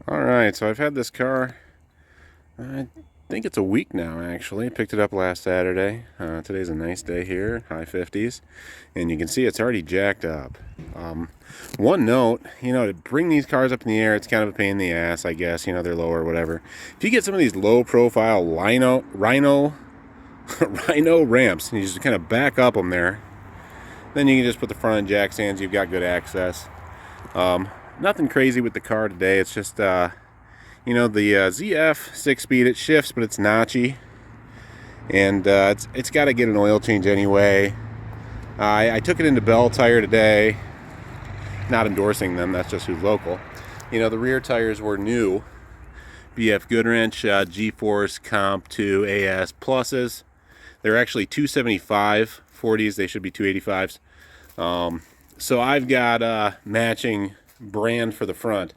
Alright, so I've had this car, I think it's a week now actually. Picked it up last Saturday. Today's a nice day here, high 50s. And you can see it's already jacked up. One note, to bring these cars up in the air, it's kind of a pain in the ass, I guess. They're low or whatever. If you get some of these low profile Rhino ramps, and you just kind of back up them there, then you can just put the front end jack stands, you've got good access. Nothing crazy with the car today. It's just, the ZF 6-speed, it shifts, but it's notchy. And it's got to get an oil change anyway. I took it into Bell Tire today. Not endorsing them, that's just who's local. The rear tires were new. BF Goodwrench G-Force Comp 2 AS Pluses. They're actually 275 40s. They should be 285s. So I've got matching brand for the front.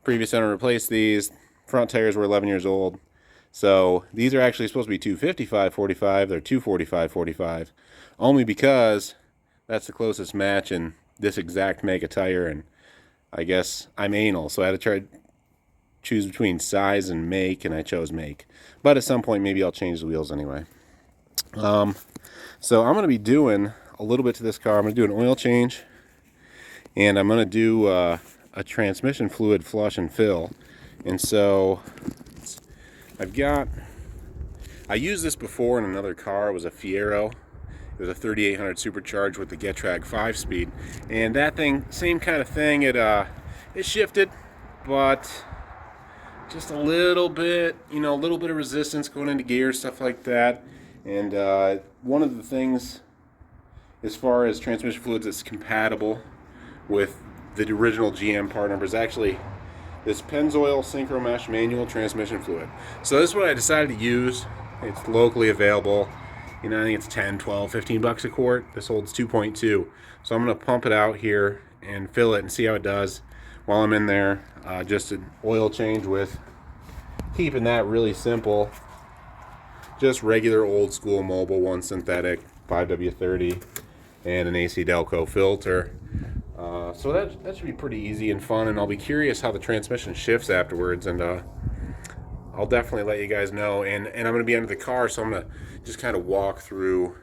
Previous owner replaced these. Front tires were 11 years old. So these are actually supposed to be 255 45. They're 245 45. Only because that's the closest match in this exact make of tire. And I guess I'm anal, so I had to try to choose between size and make, and I chose make. But at some point, maybe I'll change the wheels anyway. So I'm going to be doing a little bit to this car. I'm going to do an oil change, and I'm going to do a transmission fluid flush and fill. And so I used this before in another car. It was a Fiero. It was a 3800 supercharged with the Getrag 5-speed, and that thing, same kind of thing. It shifted, but just a little bit, a little bit of resistance going into gear, stuff like that. And one of the things, as far as transmission fluids that's compatible with the original GM part number, is actually this Pennzoil Synchro Mesh manual transmission fluid. So this is what I decided to use. It's locally available. I think it's 10, 12, 15 bucks a quart. This holds 2.2. So I'm going to pump it out here and fill it and see how it does while I'm in there. Just an oil change with keeping that really simple. Just regular old school Mobil 1 synthetic 5W30 and an AC Delco filter. So that should be pretty easy and fun, and I'll be curious how the transmission shifts afterwards, and I'll definitely let you guys know. And I'm going to be under the car, so I'm going to just kind of walk through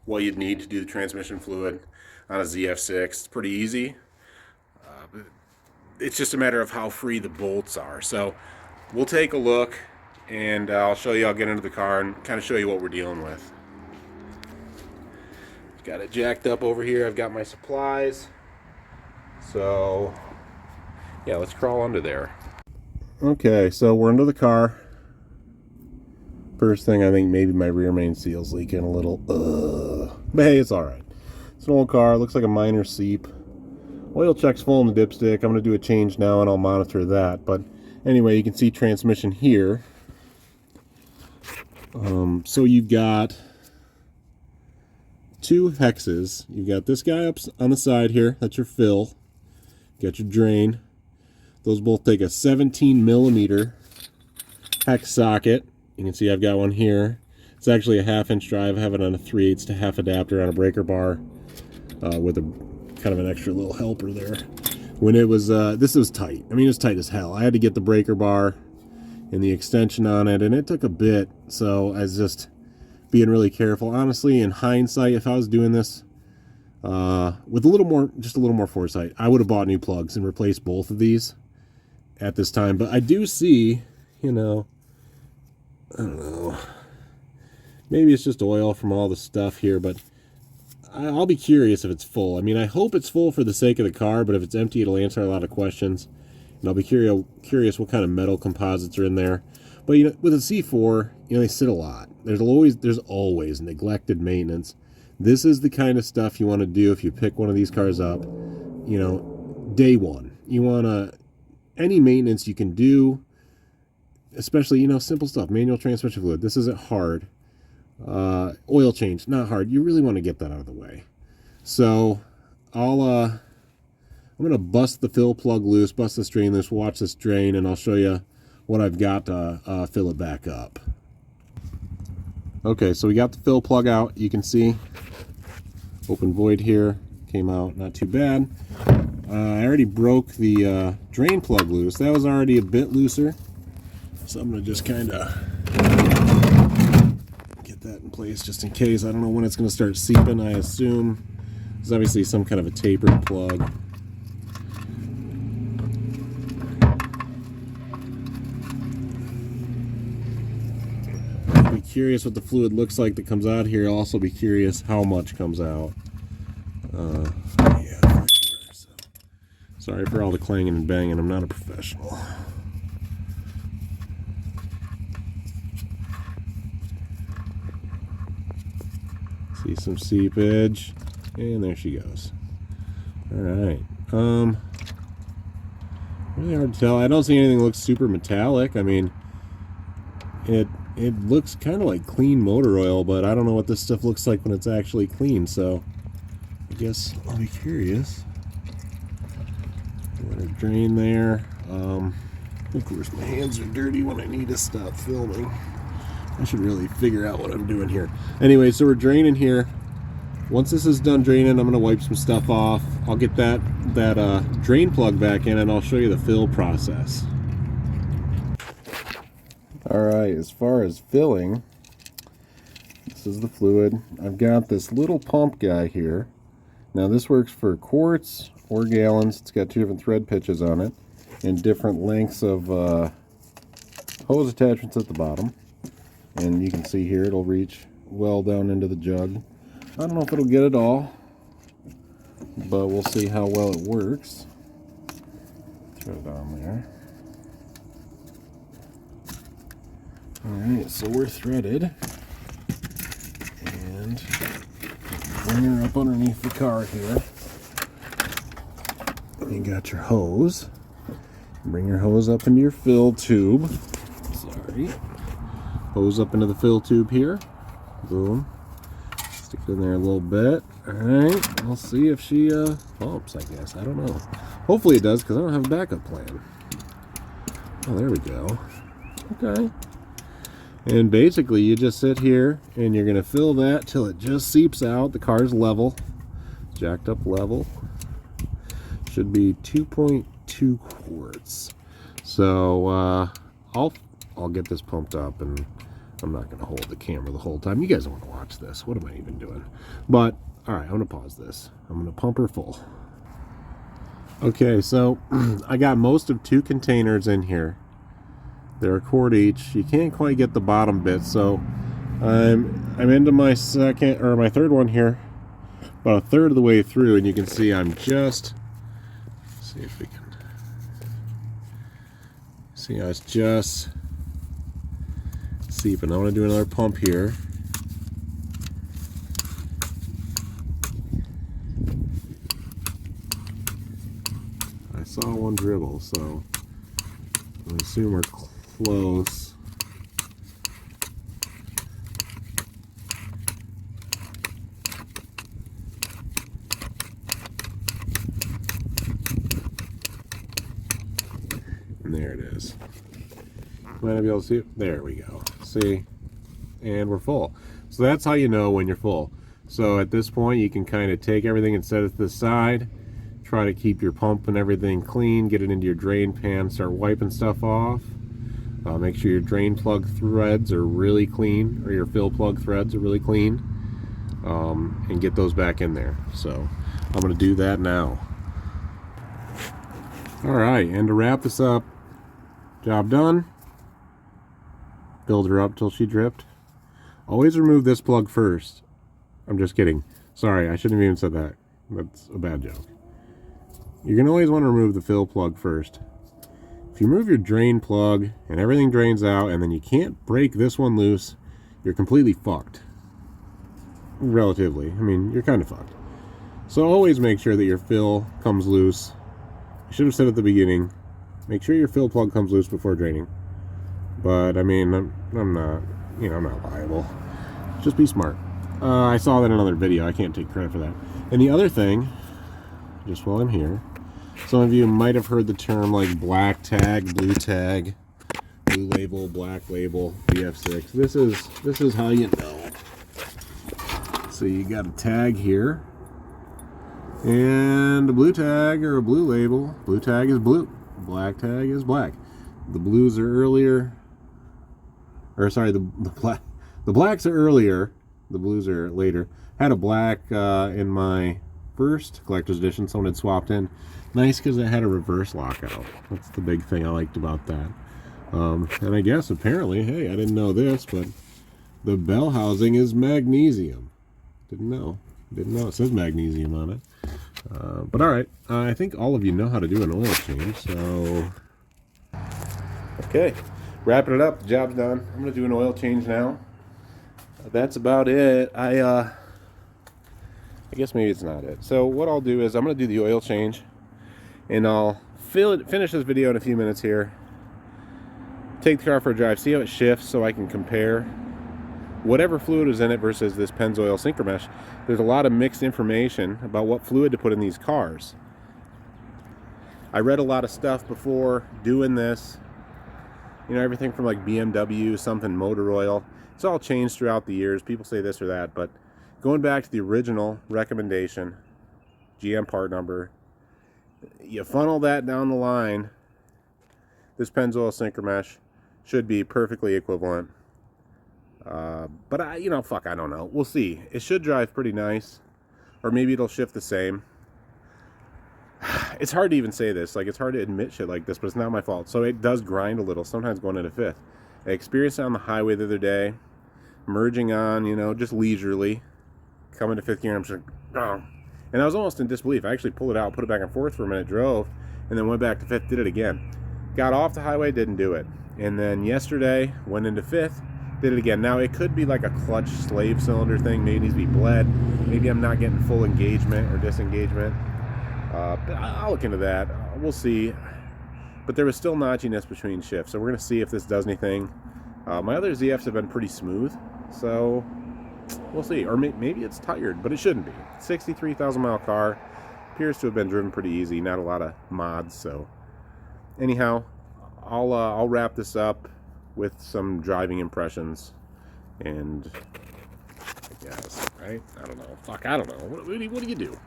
what you'd need to do the transmission fluid on a ZF6. It's pretty easy. It's just a matter of how free the bolts are. So we'll take a look, and I'll show you. I'll get into the car and kind of show you what we're dealing with. Got it jacked up over here. I've got my supplies. So yeah, let's crawl under there. Okay, so we're under the car. First thing, I think maybe my rear main seal's leaking a little. But hey, it's alright. It's an old car. Looks like a minor seep. Oil check's full in the dipstick. I'm going to do a change now, and I'll monitor that. But anyway, you can see transmission here. So you've got two hexes. You've got this guy up on the side here. That's your fill. You got your drain. Those both take a 17 millimeter hex socket. You can see I've got one here. It's actually a 1/2-inch drive. I have it on a 3/8 to half adapter on a breaker bar with a kind of an extra little helper there. When it was, this was tight. I mean, it was tight as hell. I had to get the breaker bar and the extension on it, and it took a bit. So I was just being really careful. Honestly, in hindsight, if I was doing this with just a little more foresight, I would have bought new plugs and replaced both of these at this time. But I do see, I don't know, maybe it's just oil from all the stuff here, but I'll be curious if it's full. I mean, I hope it's full for the sake of the car, but if it's empty, it'll answer a lot of questions. And I'll be curious what kind of metal composites are in there. But with a C4, they sit a lot. There's always neglected maintenance. This is the kind of stuff you want to do if you pick one of these cars up. Day one. You want to, any maintenance you can do, especially, simple stuff. Manual transmission fluid. This isn't hard. Oil change, not hard. You really want to get that out of the way. So I'm going to bust the fill plug loose, bust this drain loose, watch this drain, and I'll show you what I've got to fill it back up. Okay, so we got the fill plug out. You can see open void here, came out not too bad. I already broke the drain plug loose. That was already a bit looser. So I'm going to just kind of get that in place just in case. I don't know when it's going to start seeping. I assume there's obviously some kind of a tapered plug. I'll be curious what the fluid looks like that comes out here. I'll also be curious how much comes out. Yeah, for sure. So, sorry for all the clanging and banging. I'm not a professional. See some seepage, and there she goes. All right. Really hard to tell. I don't see anything that looks super metallic. I mean, it looks kind of like clean motor oil, but I don't know what this stuff looks like when it's actually clean. So I guess I'll be curious. Let it drain there. Of course, my hands are dirty when I need to stop filming. I should really figure out what I'm doing here. Anyway, so we're draining here. Once this is done draining, I'm going to wipe some stuff off. I'll get that drain plug back in, and I'll show you the fill process. Alright, as far as filling, this is the fluid. I've got this little pump guy here. Now this works for quarts or gallons. It's got two different thread pitches on it and different lengths of hose attachments at the bottom. And you can see here it'll reach well down into the jug. I don't know if it'll get it all, but we'll see how well it works. Throw it on there. Alright, so we're threaded. And bring her up underneath the car here. You got your hose. Bring your hose up into your fill tube. Sorry. Hose up into the fill tube here. Boom. Stick it in there a little bit. Alright, we'll see if she pumps, I guess. I don't know. Hopefully it does, because I don't have a backup plan. Oh, there we go. Okay. And basically you just sit here and you're going to fill that till it just seeps out. The car's level. Jacked up level. Should be 2.2 quarts. So I'll get this pumped up, and I'm not going to hold the camera the whole time. You guys don't want to watch this. What am I even doing? But, alright, I'm going to pause this. I'm going to pump her full. Okay, so I got most of 2 containers in here. They're a quart each. You can't quite get the bottom bit, so I'm into my third one here. About a third of the way through, and you can see I'm just... see if we can... see how it's just... seeping. I want to do another pump here. I saw one dribble, so I assume we're close. And there it is. Might not be able to see it. There we go. See? And we're full. So that's how you know when you're full. So at this point you can kind of take everything and set it to the side. Try to keep your pump and everything clean. Get it into your drain pan. Start wiping stuff off. Make sure your drain plug threads are really clean, or your fill plug threads are really clean. And get those back in there. So I'm going to do that now. Alright, and to wrap this up, job done. Build her up till she dripped. Always remove this plug first. I'm just kidding. Sorry, I shouldn't have even said that. That's a bad joke. You're going to always want to remove the fill plug first. If you remove your drain plug and everything drains out and then you can't break this one loose, you're completely fucked. Relatively. I mean, you're kind of fucked. So always make sure that your fill comes loose. I should have said at the beginning, make sure your fill plug comes loose before draining. But I mean, I'm not, I'm not liable. Just be smart. I saw that in another video. I can't take credit for that. And the other thing, just while I'm here, some of you might have heard the term like black tag, blue label, black label, BF6. This is how you know. So you got a tag here And a blue tag or a blue label. Blue tag is blue. Black tag is black. The blues are earlier. Or sorry, the blacks are earlier. The blues are later. Had a black in my first collector's edition. Someone had swapped in. Nice because it had a reverse lockout. That's the big thing I liked about that. And I guess apparently, hey, I didn't know this, but the bell housing is magnesium. Didn't know. Didn't know it says magnesium on it. But all right, I think all of you know how to do an oil change, so okay, wrapping it up. The job's done. I'm gonna do an oil change now. That's about it. I guess maybe it's not it. So what I'll do is I'm gonna do the oil change, and I'll finish this video in a few minutes here. Take the car for a drive, see how it shifts, so I can compare whatever fluid is in it versus this Pennzoil sinker mesh. There's a lot of mixed information about what fluid to put in these cars. I read a lot of stuff before doing this. You know, everything from like BMW, something motor oil. It's all changed throughout the years. People say this or that, but going back to the original recommendation, GM part number, you funnel that down the line, this Pennzoil sinker mesh should be perfectly equivalent. But I don't know. We'll see. It should drive pretty nice, or maybe it'll shift the same. It's hard to even say this. Like, it's hard to admit shit like this, but it's not my fault. So it does grind a little, sometimes going into fifth. I experienced it on the highway the other day, merging on, just leisurely, coming to fifth gear, and I'm just like, oh. And I was almost in disbelief. I actually pulled it out, put it back and forth for a minute, drove, and then went back to fifth, did it again. Got off the highway, didn't do it. And then yesterday, went into fifth, did it again. Now, it could be like a clutch slave cylinder thing. Maybe it needs to be bled. Maybe I'm not getting full engagement or disengagement. But I'll look into that. We'll see. But there was still notchiness between shifts. So we're going to see if this does anything. My other ZFs have been pretty smooth. So we'll see. Or maybe it's tired, but it shouldn't be. 63,000 mile car. Appears to have been driven pretty easy. Not a lot of mods. So anyhow, I'll wrap this up with some driving impressions, and I guess, right? I don't know. Fuck, I don't know. What do you do?